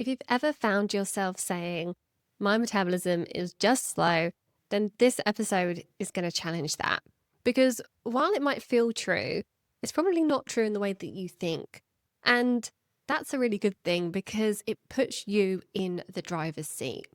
If you've ever found yourself saying, my metabolism is just slow, then this episode is going to challenge that. Because while it might feel true, it's probably not true in the way that you think. And that's a really good thing because it puts you in the driver's seat.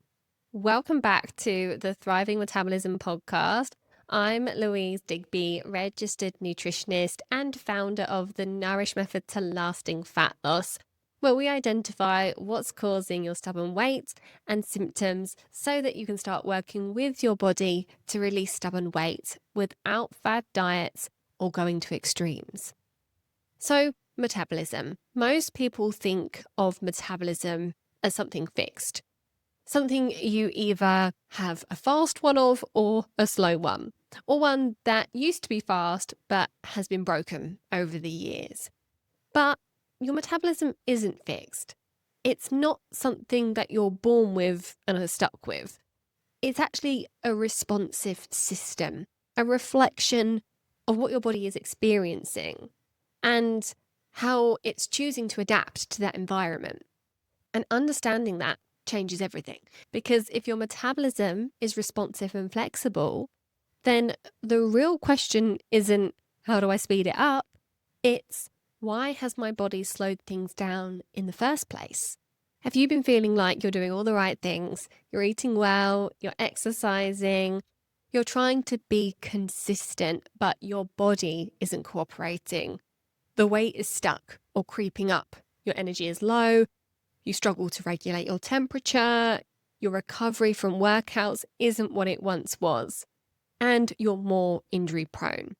Welcome back to the Thriving Metabolism podcast. I'm Louise Digby, registered nutritionist and founder of the Nourish Method to Lasting Fat Loss, where we identify what's causing your stubborn weight and symptoms so that you can start working with your body to release stubborn weight without fad diets or going to extremes. So, metabolism. Most people think of metabolism as something fixed. Something you either have a fast one of or a slow one, or one that used to be fast but has been broken over the years. But your metabolism isn't fixed. It's not something that you're born with and are stuck with. It's actually a responsive system, a reflection of what your body is experiencing and how it's choosing to adapt to that environment. And understanding that changes everything. Because if your metabolism is responsive and flexible, then the real question isn't, how do I speed it up? It's, why has my body slowed things down in the first place? Have you been feeling like you're doing all the right things? You're eating well, you're exercising, you're trying to be consistent, but your body isn't cooperating. The weight is stuck or creeping up. Your energy is low. You struggle to regulate your temperature. Your recovery from workouts isn't what it once was. And you're more injury prone.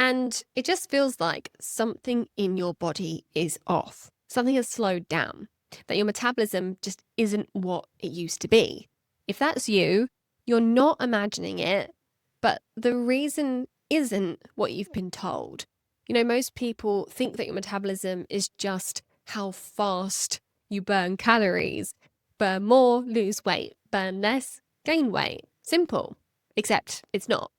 And it just feels like something in your body is off. Something has slowed down, that your metabolism just isn't what it used to be. If that's you, you're not imagining it, but the reason isn't what you've been told. You know, most people think that your metabolism is just how fast you burn calories. Burn more, lose weight. Burn less, gain weight. Simple. Except it's not.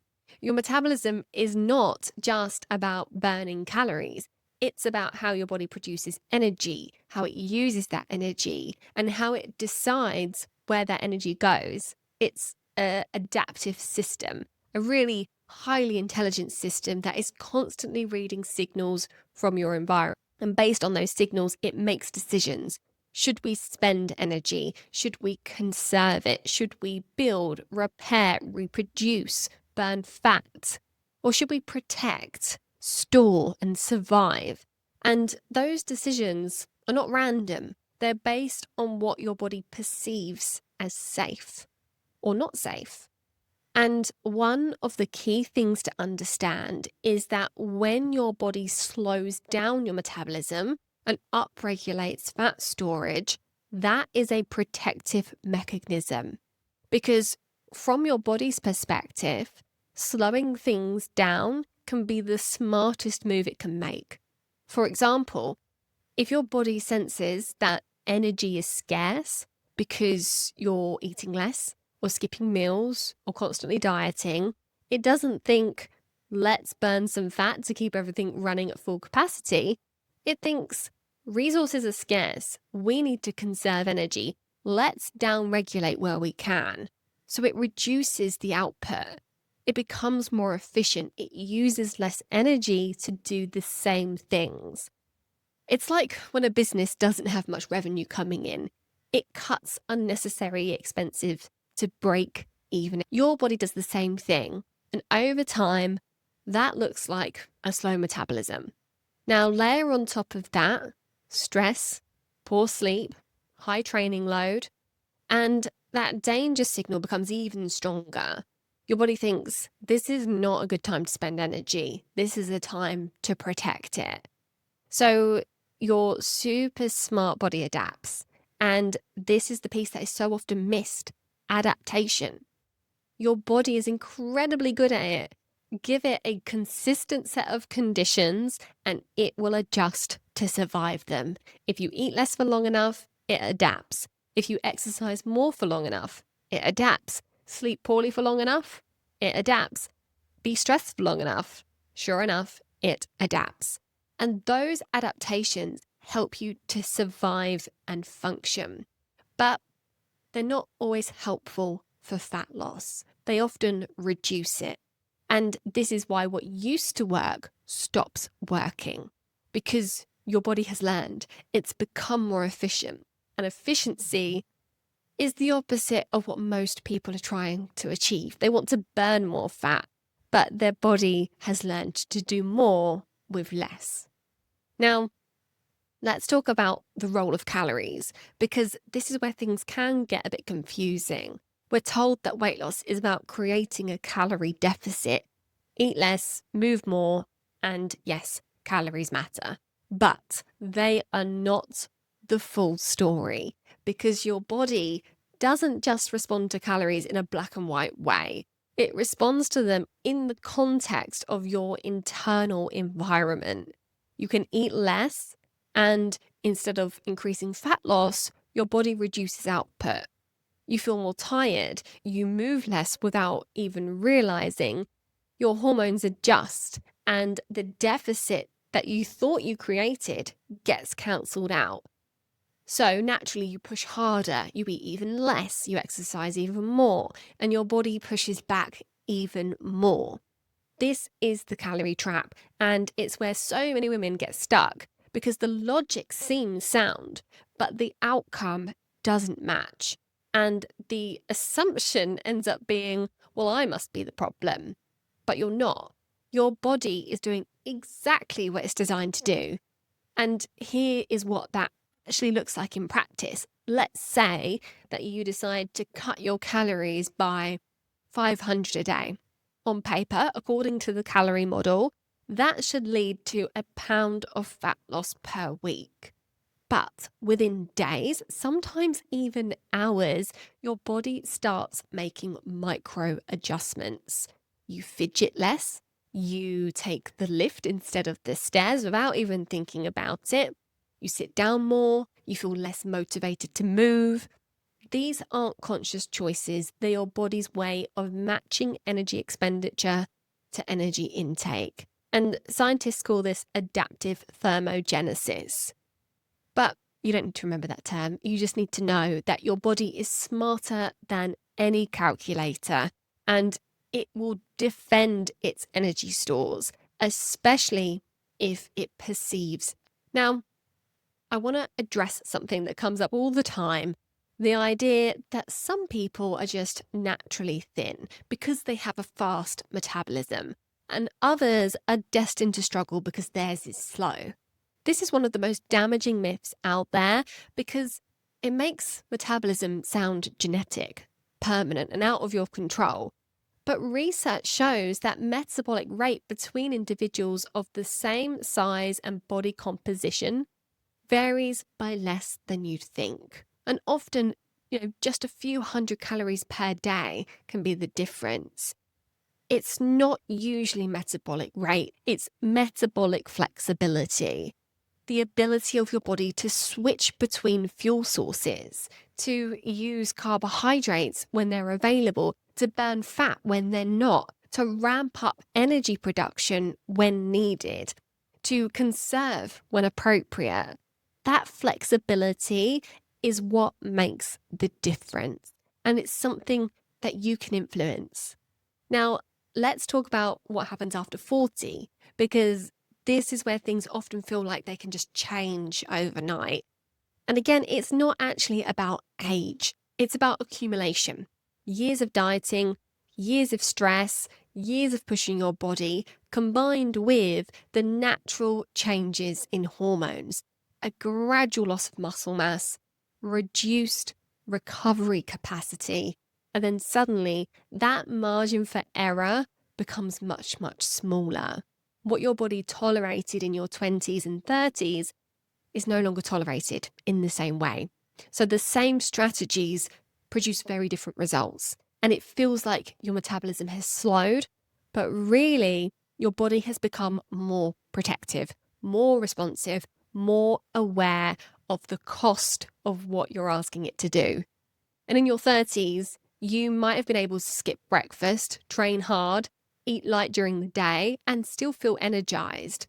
Your metabolism is not just about burning calories. It's about how your body produces energy, how it uses that energy, and how it decides where that energy goes. It's an adaptive system, a really highly intelligent system that is constantly reading signals from your environment. And based on those signals, it makes decisions. Should we spend energy? Should we conserve it? Should we build, repair, reproduce, burn fat? Or should we protect, store, and survive? And those decisions are not random. They're based on what your body perceives as safe or not safe. And one of the key things to understand is that when your body slows down your metabolism and upregulates fat storage, that is a protective mechanism. Because from your body's perspective, slowing things down can be the smartest move it can make. For example, if your body senses that energy is scarce because you're eating less, or skipping meals, or constantly dieting, it doesn't think, let's burn some fat to keep everything running at full capacity. It thinks, resources are scarce. We need to conserve energy. Let's downregulate where we can. So it reduces the output. It becomes more efficient. It uses less energy to do the same things. It's like when a business doesn't have much revenue coming in. It cuts unnecessary expenses to break even. Your body does the same thing. And over time, that looks like a slow metabolism. Now, layer on top of that stress, poor sleep, high training load, and that danger signal becomes even stronger. Your body thinks, this is not a good time to spend energy. This is a time to protect it. So your super smart body adapts. And this is the piece that is so often missed. Adaptation. Your body is incredibly good at it. Give it a consistent set of conditions and it will adjust to survive them. If you eat less for long enough, it adapts. If you exercise more for long enough, it adapts. Sleep poorly for long enough, it adapts. Be stressed for long enough, sure enough, it adapts. And those adaptations help you to survive and function, but they're not always helpful for fat loss. They often reduce it. And this is why what used to work stops working, because your body has learned it's become more efficient. And efficiency is the opposite of what most people are trying to achieve. They want to burn more fat, but their body has learned to do more with less. Now, let's talk about the role of calories, because this is where things can get a bit confusing. We're told that weight loss is about creating a calorie deficit. Eat less, move more, and yes, calories matter. But they are not the full story, because your body doesn't just respond to calories in a black and white way. It responds to them in the context of your internal environment. You can eat less, and instead of increasing fat loss, your body reduces output. You feel more tired, you move less without even realizing. Your hormones adjust, and the deficit that you thought you created gets cancelled out. So naturally, you push harder, you eat even less, you exercise even more, and your body pushes back even more. This is the calorie trap, and it's where so many women get stuck, because the logic seems sound, but the outcome doesn't match. And the assumption ends up being, well, I must be the problem. But you're not. Your body is doing exactly what it's designed to do. And here is what that actually looks like in practice. Let's say that you decide to cut your calories by 500 a day. On paper, according to the calorie model, that should lead to a pound of fat loss per week. But within days, sometimes even hours, your body starts making micro adjustments. You fidget less, you take the lift instead of the stairs without even thinking about it, you sit down more, you feel less motivated to move. These aren't conscious choices, they're your body's way of matching energy expenditure to energy intake. And scientists call this adaptive thermogenesis. But you don't need to remember that term. You just need to know that your body is smarter than any calculator, and it will defend its energy stores, especially if it perceives. Now, I want to address something that comes up all the time. The idea that some people are just naturally thin because they have a fast metabolism, and others are destined to struggle because theirs is slow. This is one of the most damaging myths out there, because it makes metabolism sound genetic, permanent, and out of your control. But research shows that metabolic rate between individuals of the same size and body composition varies by less than you'd think. And often, just a few hundred calories per day can be the difference. It's not usually metabolic rate, it's metabolic flexibility. The ability of your body to switch between fuel sources, to use carbohydrates when they're available, to burn fat when they're not, to ramp up energy production when needed, to conserve when appropriate. That flexibility is what makes the difference, and it's something that you can influence. Now, let's talk about what happens after 40, because this is where things often feel like they can just change overnight. And again, it's not actually about age, it's about accumulation. Years of dieting, years of stress, years of pushing your body, combined with the natural changes in hormones, a gradual loss of muscle mass, reduced recovery capacity, and then suddenly that margin for error becomes much, much smaller. What your body tolerated in your 20s and 30s is no longer tolerated in the same way. So the same strategies produce very different results. And it feels like your metabolism has slowed, but really your body has become more protective, more responsive, more aware of the cost of what you're asking it to do. And in your 30s, you might have been able to skip breakfast, train hard, eat light during the day, and still feel energized.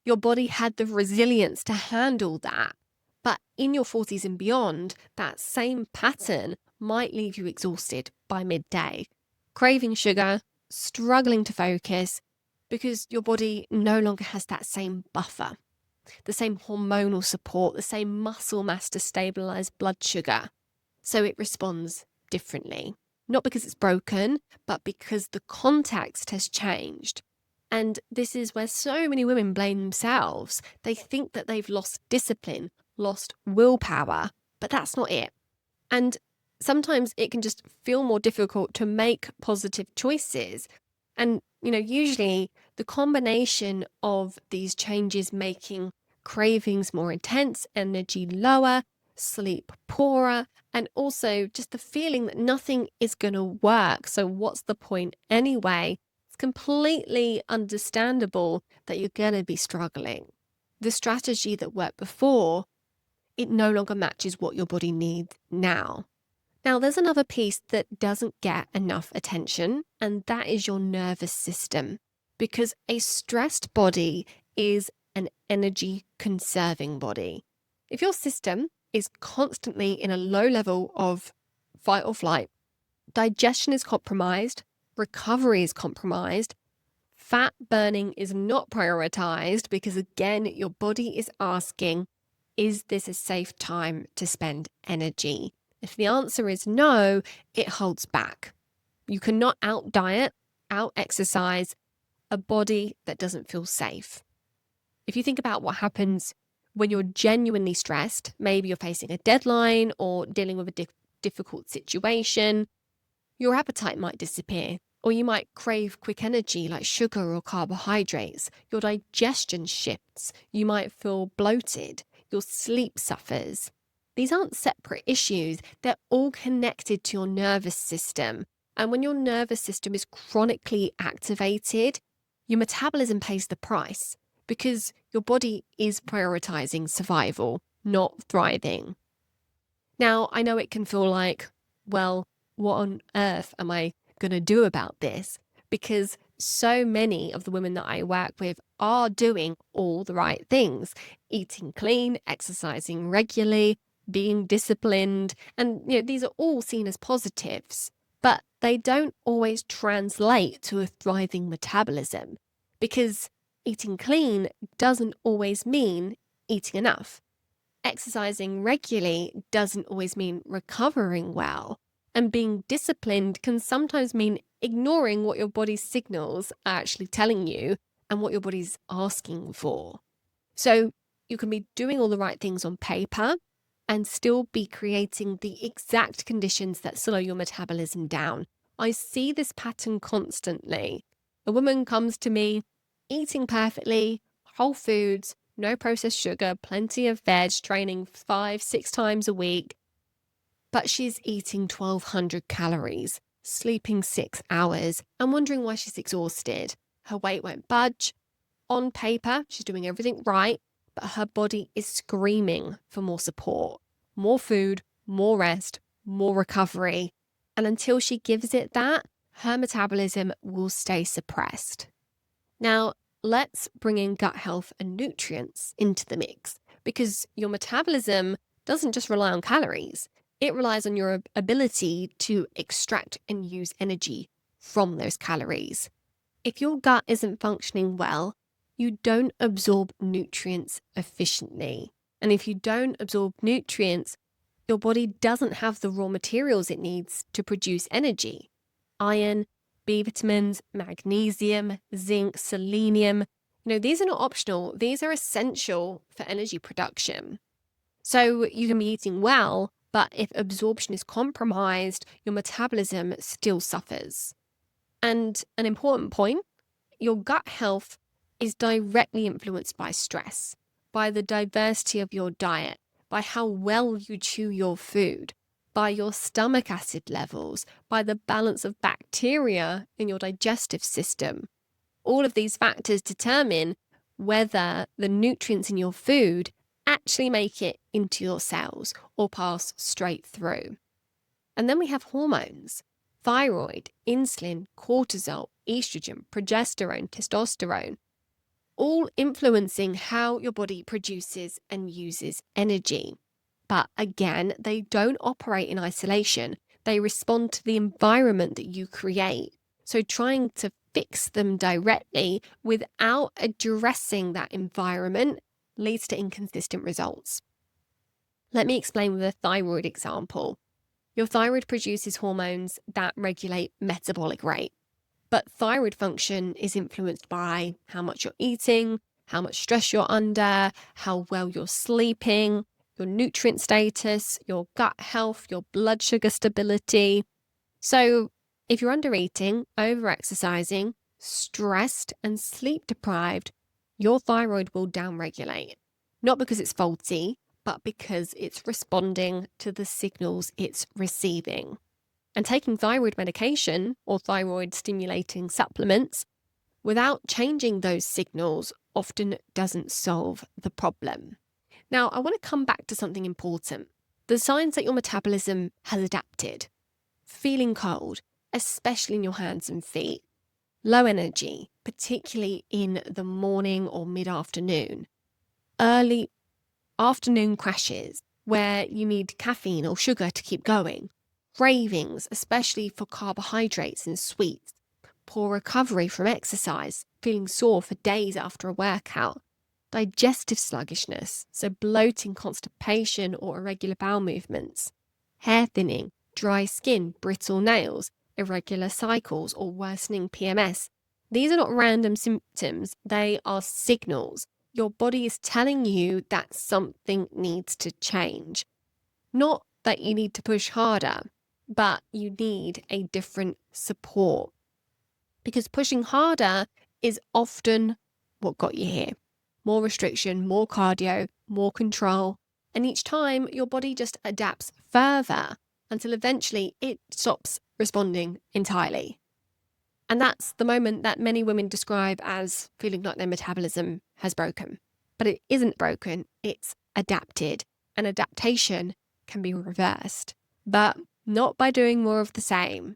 Your body had the resilience to handle that. But in your 40s and beyond, that same pattern might leave you exhausted by midday, craving sugar, struggling to focus, because your body no longer has that same buffer, the same hormonal support, the same muscle mass to stabilize blood sugar. So it responds differently. Not because it's broken, but because the context has changed. And this is where so many women blame themselves. They think that they've lost discipline, lost willpower, but that's not it. And sometimes it can just feel more difficult to make positive choices. And, usually the combination of these changes making cravings more intense, energy lower, sleep poorer, and also just the feeling that nothing is going to work. So what's the point anyway? It's completely understandable that you're going to be struggling. The strategy that worked before, it no longer matches what your body needs now. Now, there's another piece that doesn't get enough attention, and that is your nervous system, because a stressed body is an energy conserving body. If your system is constantly in a low level of fight or flight, digestion is compromised, recovery is compromised, fat burning is not prioritized, because again, your body is asking, is this a safe time to spend energy? If the answer is no, it holds back. You cannot out diet, out exercise a body that doesn't feel safe. If you think about what happens when you're genuinely stressed, maybe you're facing a deadline or dealing with a difficult situation, your appetite might disappear, or you might crave quick energy like sugar or carbohydrates. Your digestion shifts. You might feel bloated. Your sleep suffers. These aren't separate issues. They're all connected to your nervous system. And when your nervous system is chronically activated, your metabolism pays the price because your body is prioritizing survival, not thriving. Now, I know it can feel like, well, what on earth am I going to do about this? Because so many of the women that I work with are doing all the right things, eating clean, exercising regularly, being disciplined. And these are all seen as positives, but they don't always translate to a thriving metabolism, because eating clean doesn't always mean eating enough. Exercising regularly doesn't always mean recovering well. And being disciplined can sometimes mean ignoring what your body's signals are actually telling you and what your body's asking for. So you can be doing all the right things on paper and still be creating the exact conditions that slow your metabolism down. I see this pattern constantly. A woman comes to me eating perfectly, whole foods, no processed sugar, plenty of veg, training 5-6 times a week, but she's eating 1,200 calories, sleeping 6 hours, and wondering why she's exhausted. Her weight won't budge. On paper, she's doing everything right, but her body is screaming for more support, more food, more rest, more recovery. And until she gives it that, her metabolism will stay suppressed. Now, let's bring in gut health and nutrients into the mix, because your metabolism doesn't just rely on calories. It relies on your ability to extract and use energy from those calories. If your gut isn't functioning well, you don't absorb nutrients efficiently. And if you don't absorb nutrients, your body doesn't have the raw materials it needs to produce energy. Iron, B vitamins, magnesium, zinc, selenium. These are not optional. These are essential for energy production. So you can be eating well, but if absorption is compromised, your metabolism still suffers. And an important point, your gut health is directly influenced by stress, by the diversity of your diet, by how well you chew your food, by your stomach acid levels, by the balance of bacteria in your digestive system. All of these factors determine whether the nutrients in your food actually make it into your cells or pass straight through. And then we have hormones: thyroid, insulin, cortisol, estrogen, progesterone, testosterone. all influencing how your body produces and uses energy. But again, they don't operate in isolation. They respond to the environment that you create. So trying to fix them directly without addressing that environment leads to inconsistent results. Let me explain with a thyroid example. Your thyroid produces hormones that regulate metabolic rate. But thyroid function is influenced by how much you're eating, how much stress you're under, how well you're sleeping, your nutrient status, your gut health, your blood sugar stability. So if you're under eating, over exercising, stressed, and sleep deprived, your thyroid will downregulate. Not because it's faulty, but because it's responding to the signals it's receiving. And taking thyroid medication or thyroid stimulating supplements without changing those signals often doesn't solve the problem. Now, I want to come back to something important. The signs that your metabolism has adapted. Feeling cold, especially in your hands and feet. Low energy, particularly in the morning or mid-afternoon. Early afternoon crashes where you need caffeine or sugar to keep going. Cravings, especially for carbohydrates and sweets. Poor recovery from exercise, feeling sore for days after a workout. Digestive sluggishness, so bloating, constipation, or irregular bowel movements. Hair thinning, dry skin, brittle nails, irregular cycles, or worsening PMS. These are not random symptoms, they are signals. Your body is telling you that something needs to change. Not that you need to push harder, but you need a different support. Because pushing harder is often what got you here. More restriction, more cardio, more control. And each time your body just adapts further until eventually it stops responding entirely. And that's the moment that many women describe as feeling like their metabolism has broken. But it isn't broken, it's adapted. And adaptation can be reversed, but not by doing more of the same.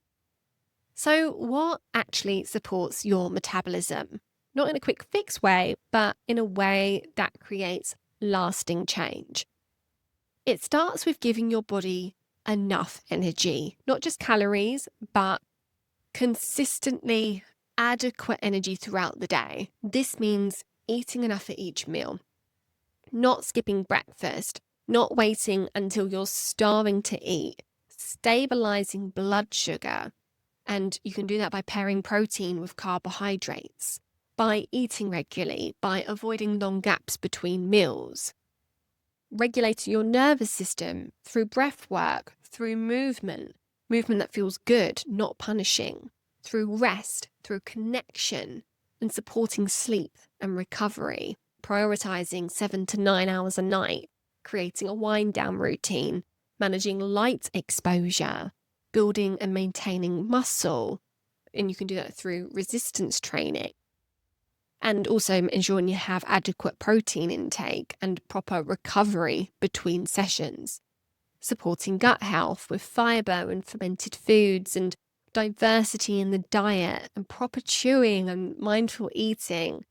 So what actually supports your metabolism? Not in a quick fix way, but in a way that creates lasting change. It starts with giving your body enough energy, not just calories, but consistently adequate energy throughout the day. This means eating enough at each meal, not skipping breakfast, not waiting until you're starving to eat, stabilizing blood sugar. And you can do that by pairing protein with carbohydrates, by eating regularly, by avoiding long gaps between meals, regulating your nervous system through breath work, through movement that feels good, not punishing, through rest, through connection, and supporting sleep and recovery, prioritizing 7 to 9 hours a night, creating a wind down routine, managing light exposure, building and maintaining muscle. And you can do that through resistance training. And also ensuring you have adequate protein intake and proper recovery between sessions. Supporting gut health with fiber and fermented foods and diversity in the diet and proper chewing and mindful eating.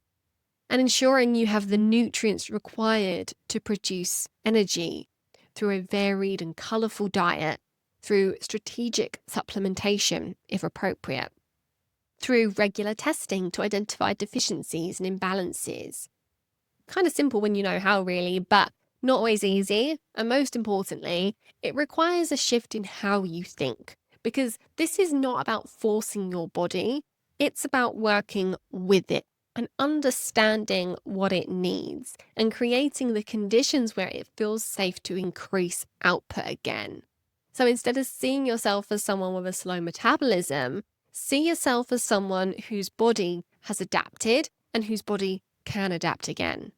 And ensuring you have the nutrients required to produce energy through a varied and colourful diet, through strategic supplementation if appropriate, through regular testing to identify deficiencies and imbalances. Kind of simple when you know how, really, but not always easy. And most importantly, it requires a shift in how you think, because this is not about forcing your body, it's about working with it and understanding what it needs and creating the conditions where it feels safe to increase output again. So instead of seeing yourself as someone with a slow metabolism, see yourself as someone whose body has adapted and whose body can adapt again.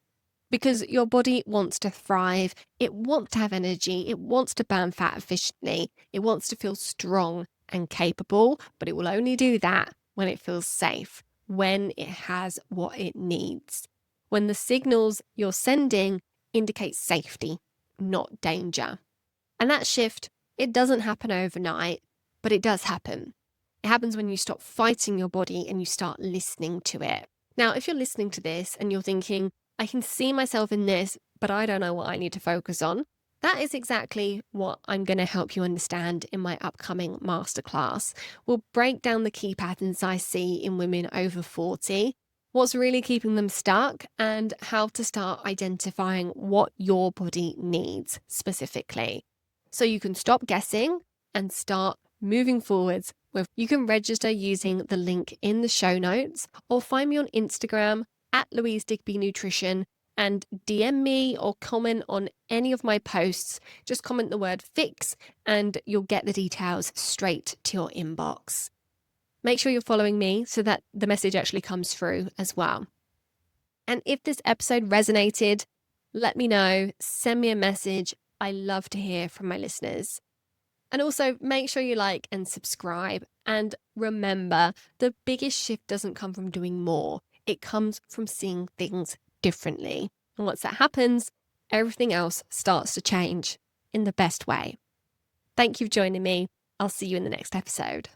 Because your body wants to thrive, it wants to have energy, it wants to burn fat efficiently, it wants to feel strong and capable, but it will only do that when it feels safe, when it has what it needs, when the signals you're sending indicate safety, not danger. And that shift, it doesn't happen overnight, but it does happen. It happens when you stop fighting your body and you start listening to it. Now, if you're listening to this and you're thinking, I can see myself in this, but I don't know what I need to focus on, that is exactly what I'm going to help you understand in my upcoming masterclass. We'll break down the key patterns I see in women over 40, what's really keeping them stuck, and how to start identifying what your body needs specifically. So you can stop guessing and start moving forwards. You can register using the link in the show notes or find me on Instagram at Louise Digby Nutrition and DM me or comment on any of my posts. Just comment the word fix and you'll get the details straight to your inbox. Make sure you're following me so that the message actually comes through as well. And if this episode resonated, let me know, send me a message. I love to hear from my listeners. And also make sure you like and subscribe. And remember, the biggest shift doesn't come from doing more. It comes from seeing things differently. And once that happens, everything else starts to change in the best way. Thank you for joining me. I'll see you in the next episode.